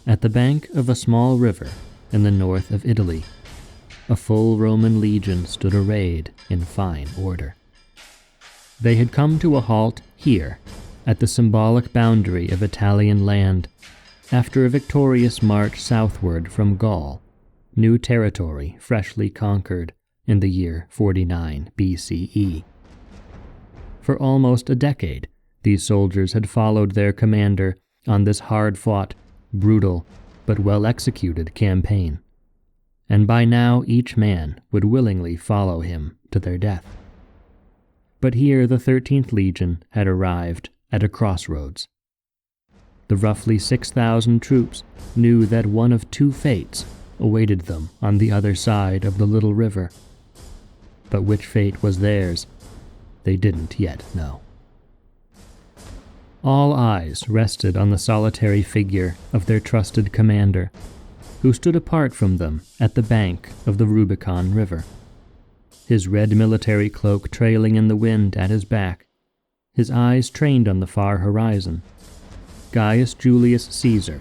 At the bank of a small river in the north of Italy, a full Roman legion stood arrayed in fine order. They had come to a halt here, at the symbolic boundary of Italian land, after a victorious march southward from Gaul, new territory freshly conquered in the year 49 BCE. For almost a decade, these soldiers had followed their commander on this hard-fought, brutal, but well-executed campaign, and by now each man would willingly follow him to their death. But here the 13th Legion had arrived at a crossroads. The roughly 6,000 troops knew that one of two fates awaited them on the other side of the little river. But which fate was theirs, they didn't yet know. All eyes rested on the solitary figure of their trusted commander, who stood apart from them at the bank of the Rubicon River, his red military cloak trailing in the wind at his back, his eyes trained on the far horizon. Gaius Julius Caesar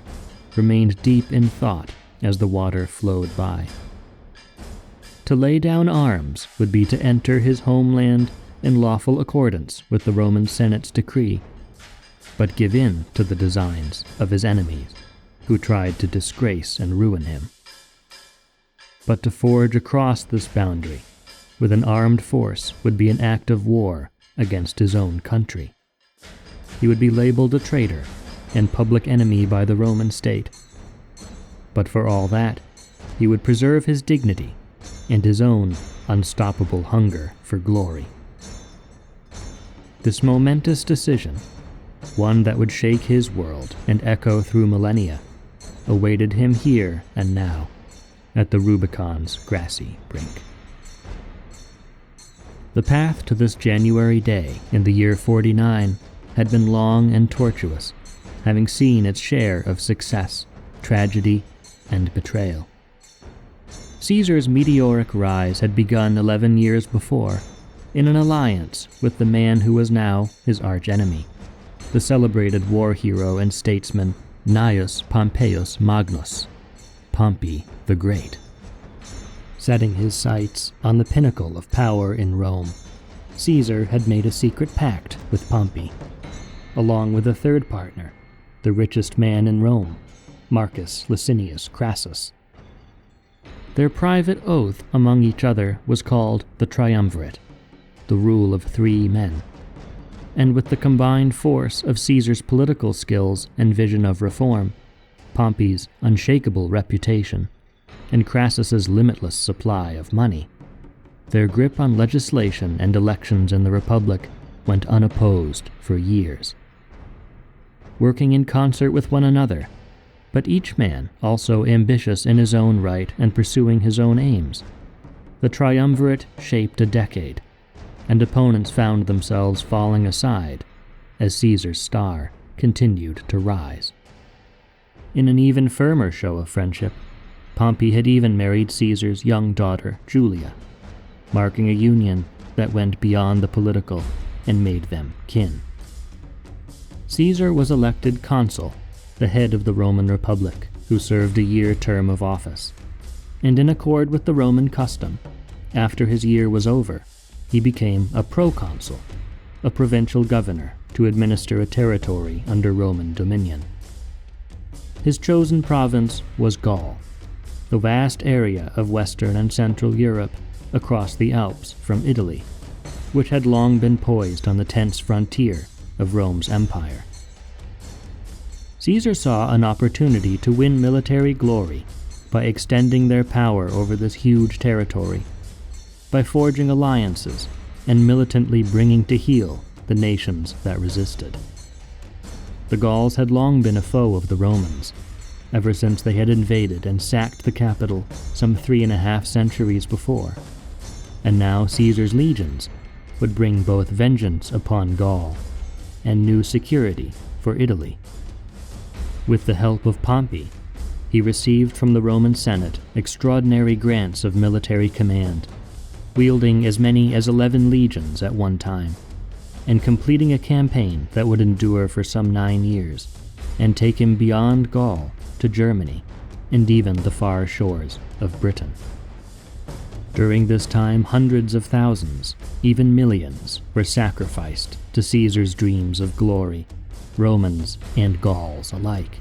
remained deep in thought as the water flowed by. To lay down arms would be to enter his homeland in lawful accordance with the Roman Senate's decree, but give in to the designs of his enemies, who tried to disgrace and ruin him. But to forge across this boundary with an armed force would be an act of war against his own country. He would be labeled a traitor and public enemy by the Roman state. But for all that, he would preserve his dignity and his own unstoppable hunger for glory. This momentous decision, one that would shake his world and echo through millennia, awaited him here and now, at the Rubicon's grassy brink. The path to this January day in the year 49 had been long and tortuous, having seen its share of success, tragedy, and betrayal. Caesar's meteoric rise had begun 11 years before, in an alliance with the man who was now his archenemy, the celebrated war hero and statesman Gnaeus Pompeius Magnus, Pompey the Great. Setting his sights on the pinnacle of power in Rome, Caesar had made a secret pact with Pompey, along with a third partner, the richest man in Rome, Marcus Licinius Crassus. Their private oath among each other was called the triumvirate, the rule of 3 men, and with the combined force of Caesar's political skills and vision of reform, Pompey's unshakable reputation, and Crassus's limitless supply of money, their grip on legislation and elections in the Republic went unopposed for years. Working in concert with one another, but each man also ambitious in his own right and pursuing his own aims, the triumvirate shaped a decade, and opponents found themselves falling aside as Caesar's star continued to rise. In an even firmer show of friendship, Pompey had even married Caesar's young daughter, Julia, marking a union that went beyond the political and made them kin. Caesar was elected consul, the head of the Roman Republic, who served a year term of office, and in accord with the Roman custom, after his year was over, he became a proconsul, a provincial governor to administer a territory under Roman dominion. His chosen province was Gaul, the vast area of Western and Central Europe across the Alps from Italy, which had long been poised on the tense frontier of Rome's empire. Caesar saw an opportunity to win military glory by extending their power over this huge territory, by forging alliances and militantly bringing to heel the nations that resisted. The Gauls had long been a foe of the Romans, ever since they had invaded and sacked the capital some 3.5 centuries before, and now Caesar's legions would bring both vengeance upon Gaul and new security for Italy. With the help of Pompey, he received from the Roman Senate extraordinary grants of military command, wielding as many as 11 legions at one time, and completing a campaign that would endure for some 9 years, and take him beyond Gaul to Germany and even the far shores of Britain. During this time, hundreds of thousands, even millions, were sacrificed to Caesar's dreams of glory, Romans and Gauls alike.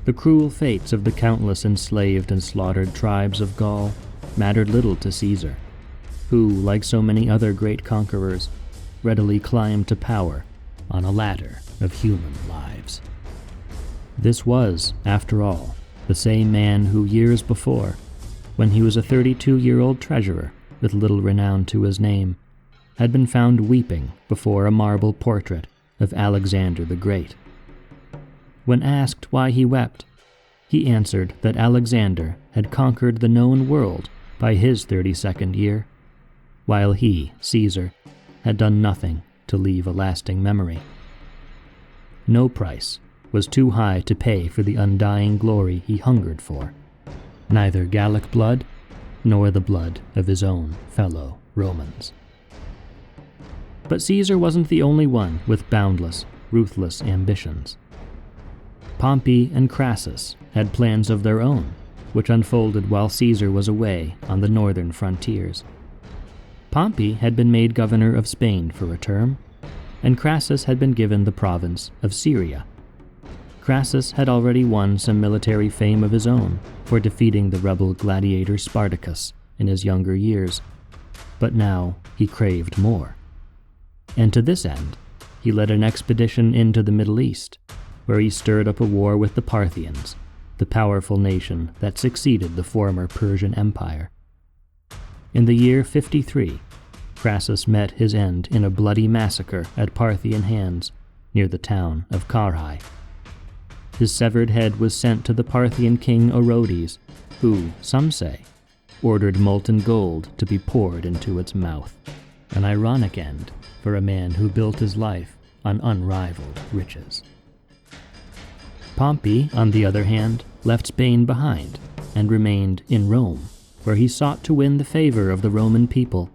The cruel fates of the countless enslaved and slaughtered tribes of Gaul mattered little to Caesar, who, like so many other great conquerors, readily climbed to power on a ladder of human lives. This was, after all, the same man who years before, when he was a 32-year-old treasurer with little renown to his name, had been found weeping before a marble portrait of Alexander the Great. When asked why he wept, he answered that Alexander had conquered the known world by his 32nd year, while he, Caesar, had done nothing to leave a lasting memory. No price was too high to pay for the undying glory he hungered for, neither Gallic blood nor the blood of his own fellow Romans. But Caesar wasn't the only one with boundless, ruthless ambitions. Pompey and Crassus had plans of their own, which unfolded while Caesar was away on the northern frontiers. Pompey had been made governor of Spain for a term, and Crassus had been given the province of Syria. Crassus had already won some military fame of his own for defeating the rebel gladiator Spartacus in his younger years, but now he craved more. And to this end, he led an expedition into the Middle East, where he stirred up a war with the Parthians, the powerful nation that succeeded the former Persian Empire. In the year 53, Crassus met his end in a bloody massacre at Parthian hands near the town of Carrhae. His severed head was sent to the Parthian king Orodes, who, some say, ordered molten gold to be poured into its mouth, an ironic end for a man who built his life on unrivaled riches. Pompey, on the other hand, left Spain behind and remained in Rome, where he sought to win the favor of the Roman people,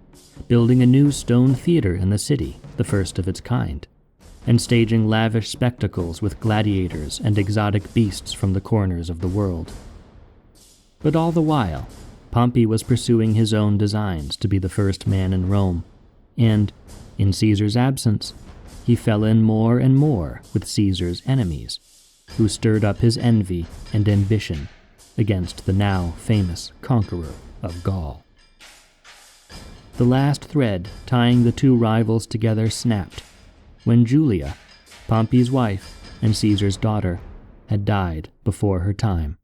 building a new stone theater in the city, the first of its kind, and staging lavish spectacles with gladiators and exotic beasts from the corners of the world. But all the while, Pompey was pursuing his own designs to be the first man in Rome, and, in Caesar's absence, he fell in more and more with Caesar's enemies, who stirred up his envy and ambition against the now famous conqueror of Gaul. The last thread tying the two rivals together snapped when Julia, Pompey's wife and Caesar's daughter, had died before her time.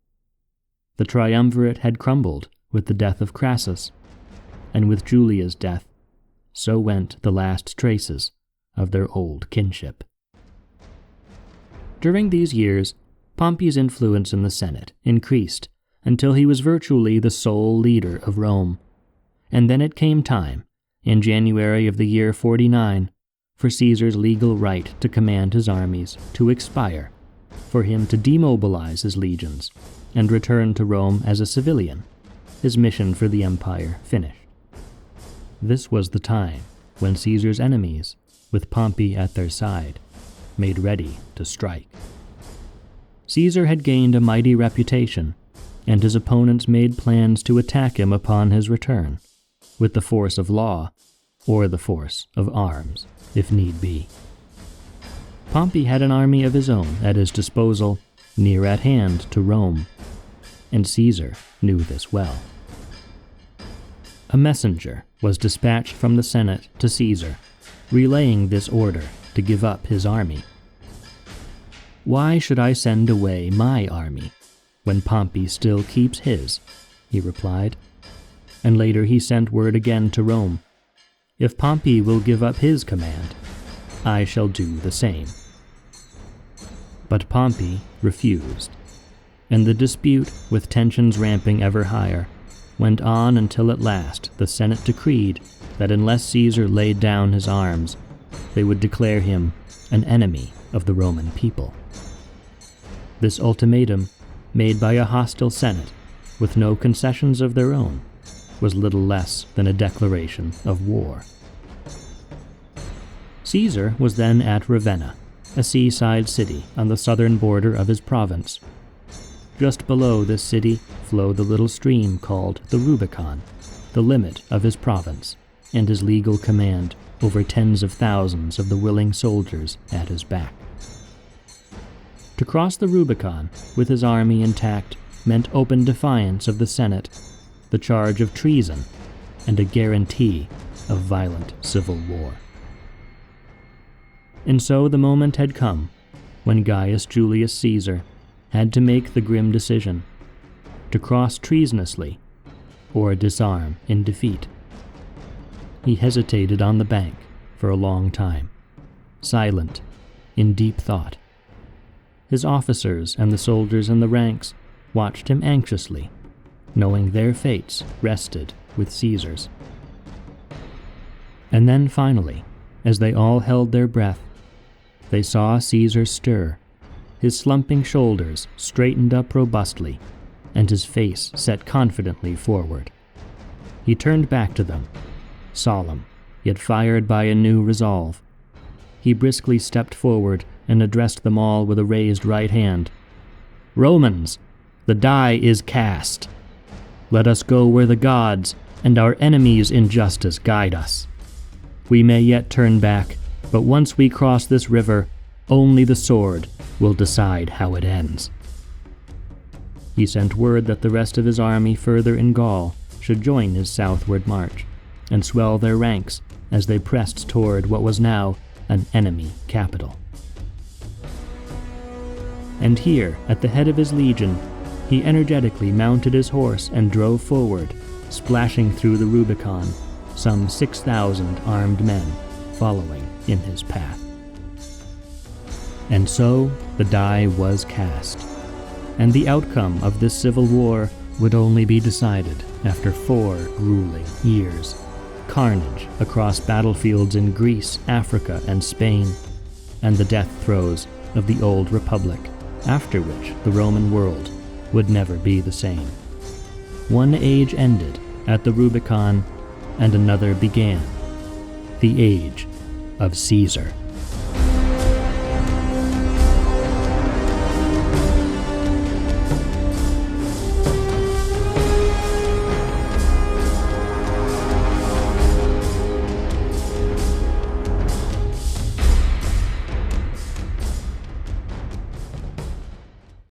The triumvirate had crumbled with the death of Crassus, and with Julia's death, so went the last traces of their old kinship. During these years, Pompey's influence in the Senate increased until he was virtually the sole leader of Rome, and then it came time, in January of the year 49, for Caesar's legal right to command his armies to expire, for him to demobilize his legions and return to Rome as a civilian, his mission for the empire finished. This was the time when Caesar's enemies, with Pompey at their side, made ready to strike. Caesar had gained a mighty reputation, and his opponents made plans to attack him upon his return, with the force of law or the force of arms, if need be. Pompey had an army of his own at his disposal, near at hand to Rome, and Caesar knew this well. A messenger was dispatched from the Senate to Caesar, relaying this order to give up his army. "Why should I send away my army, when Pompey still keeps his?" he replied. And later he sent word again to Rome, "If Pompey will give up his command, I shall do the same." But Pompey refused, and the dispute, with tensions ramping ever higher, went on until at last the Senate decreed that unless Caesar laid down his arms, they would declare him an enemy of the Roman people. This ultimatum, made by a hostile Senate, with no concessions of their own, was little less than a declaration of war. Caesar was then at Ravenna, a seaside city on the southern border of his province. Just below this city flowed the little stream called the Rubicon, the limit of his province, and his legal command over tens of thousands of the willing soldiers at his back. To cross the Rubicon with his army intact meant open defiance of the Senate, the charge of treason, and a guarantee of violent civil war. And so the moment had come when Gaius Julius Caesar had to make the grim decision to cross treasonously or disarm in defeat. He hesitated on the bank for a long time, silent, in deep thought. His officers and the soldiers in the ranks watched him anxiously, knowing their fates rested with Caesar's. And then finally, as they all held their breath, they saw Caesar stir, his slumping shoulders straightened up robustly, and his face set confidently forward. He turned back to them, solemn, yet fired by a new resolve. He briskly stepped forward and addressed them all with a raised right hand. "Romans, the die is cast. Let us go where the gods and our enemies' injustice guide us. We may yet turn back, but once we cross this river, only the sword will decide how it ends." He sent word that the rest of his army further in Gaul should join his southward march, and swell their ranks as they pressed toward what was now an enemy capital. And here, at the head of his legion, he energetically mounted his horse and drove forward, splashing through the Rubicon, some 6,000 armed men following in his path. And so the die was cast, and the outcome of this civil war would only be decided after 4 grueling years. Carnage across battlefields in Greece, Africa, and Spain, and the death throes of the old republic, after which the Roman world would never be the same. One age ended at the Rubicon, and another began, the age of Caesar.